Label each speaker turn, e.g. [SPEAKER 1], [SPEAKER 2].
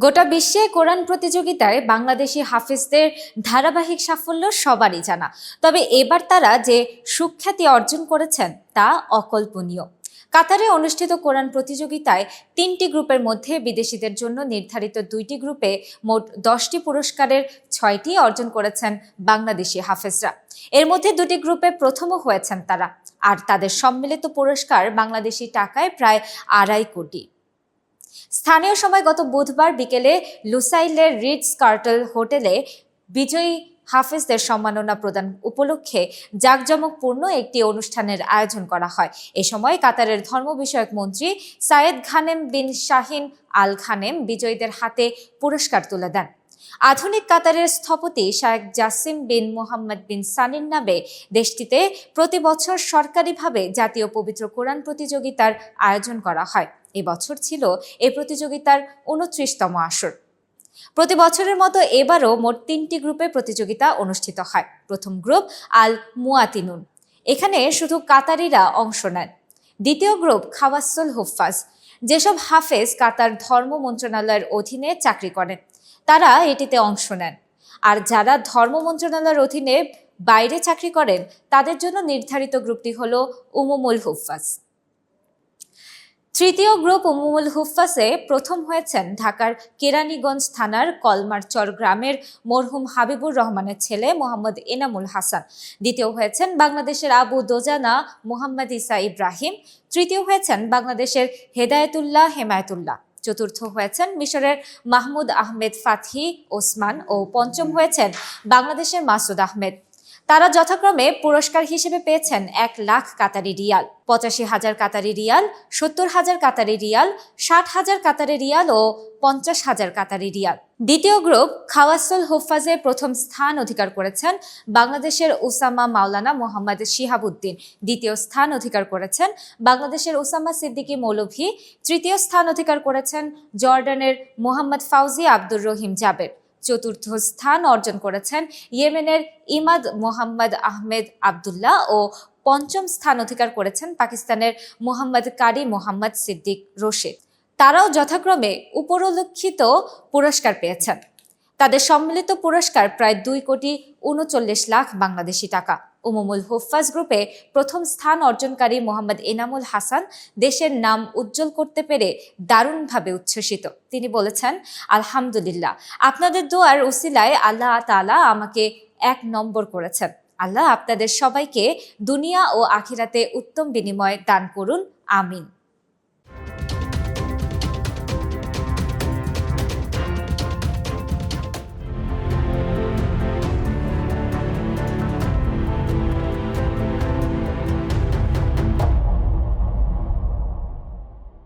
[SPEAKER 1] গোটা বিশ্বে কোরআন প্রতিযোগিতায় বাংলাদেশি হাফেজদের ধারাবাহিক সাফল্য সবারই জানা। তবে এবার তারা যে সুখ্যাতি অর্জন করেছেন তা অকল্পনীয়। কাতারে অনুষ্ঠিত কোরআন প্রতিযোগিতায় 3টি গ্রুপের মধ্যে বিদেশিদের জন্য নির্ধারিত 2টি গ্রুপে মোট 10টি পুরস্কারের 6টি অর্জন করেছেন বাংলাদেশি হাফেজরা। এর মধ্যে 2টি গ্রুপে প্রথমও হয়েছেন তারা, আর তাদের সম্মিলিত পুরস্কার বাংলাদেশি টাকায় প্রায় 2.5 কোটি। স্থানীয় সময় গত বুধবার বিকেলে লুসাইলের রিটস কার্টল হোটেলে বিজয়ী হাফেজদের সম্মাননা প্রদান উপলক্ষে জাঁকজমকপূর্ণ একটি অনুষ্ঠানের আয়োজন করা হয়। এ সময় কাতারের ধর্ম বিষয়ক মন্ত্রী সায়েদ ঘানেম বিন শাহিন আল ঘানেম বিজয়ীদের হাতে পুরস্কার তুলে দেন। আধুনিক কাতারের স্থপতি শায়েখ জাসিম বিন মোহাম্মদ বিন সানির নামে দেশটিতে প্রতি বছর সরকারিভাবে জাতীয় পবিত্র কোরআন প্রতিযোগিতার আয়োজন করা হয়। এবছর ছিল এই প্রতিযোগিতার 29তম আসর। প্রতি বছরের মতো এবারও মোট 3টি গ্রুপে প্রতিযোগিতা অনুষ্ঠিত হয়। প্রথম গ্রুপ আল মুয়াতিনুন, এখানে শুধু কাতারিরা অংশ নেন। দ্বিতীয় গ্রুপ খাওয়াসুল হুফাজ, যেসব হাফেজ কাতার ধর্ম মন্ত্রণালয়ের অধীনে চাকরি করেন তারা এটিতে অংশ নেন, আর যারা ধর্ম মন্ত্রণালয়ের অধীনে বাইরে চাকরি করেন তাদের জন্য নির্ধারিত গ্রুপটি হলো উমুমুল হুফাজ। তৃতীয় গ্রুপ উমুমুল হুফাজে প্রথম হয়েছেন ঢাকার কেরানীগঞ্জ থানার কলমারচর গ্রামের মরহুম হাবিবুর রহমানের ছেলে মোহাম্মদ এনামুল হাসান। দ্বিতীয় হয়েছেন বাংলাদেশের আবু দোজানা মোহাম্মদ ইসা ইব্রাহিম। তৃতীয় হয়েছেন বাংলাদেশের হেদায়েতুল্লাহ হেমায়েতুল্লাহ। চতুর্থ হয়েছেন মিশরের মাহমুদ আহমেদ ফাতহি ওসমান ও পঞ্চম হয়েছেন বাংলাদেশের মাসুদ আহমেদ। তারা যথাক্রমে পুরস্কার হিসেবে পেয়েছেন 1 lakh Qatari riyal, 85,000 Qatari riyal, 70,000 Qatari riyal, 60,000 Qatari riyal ও 50,000 কাতারি রিয়াল। দ্বিতীয় গ্রুপ খাওয়াসুল হুফাজে প্রথম স্থান অধিকার করেছেন বাংলাদেশের উসামা মাওলানা মোহাম্মদ শিহাবুদ্দিন। দ্বিতীয় স্থান অধিকার করেছেন বাংলাদেশের উসামা সিদ্দিকী মৌলভী। তৃতীয় স্থান অধিকার করেছেন জর্ডানের মোহাম্মদ ফাউজি আব্দুর রহিম জাবের। চতুর্থ স্থান অর্জন করেছেন ইয়েমেনের ইমাদ মোহাম্মদ আহমেদ আবদুল্লাহ ও পঞ্চম স্থান অধিকার করেছেন পাকিস্তানের মোহাম্মদ কারি মোহাম্মদ সিদ্দিক রশিদ। তারাও যথাক্রমে উপরোল্লিখিত পুরস্কার পেয়েছেন। তাদের সম্মিলিত পুরস্কার প্রায় 2,39,00,000 বাংলাদেশি টাকা। উমুমুল হুফাজ গ্রুপে প্রথম স্থান অর্জনকারী মোহাম্মদ এনামুল হাসান দেশের নাম উজ্জ্বল করতে পেরে দারুণভাবে উচ্ছ্বসিত। তিনি বলেছেন, আলহামদুলিল্লাহ, আপনাদের দোয়ার উসিলায় আল্লাহ তাআলা আমাকে 1 নম্বর করেছেন। আল্লাহ আপনাদের সবাইকে দুনিয়া ও আখিরাতে উত্তম বিনিময় দান করুন, আমিন।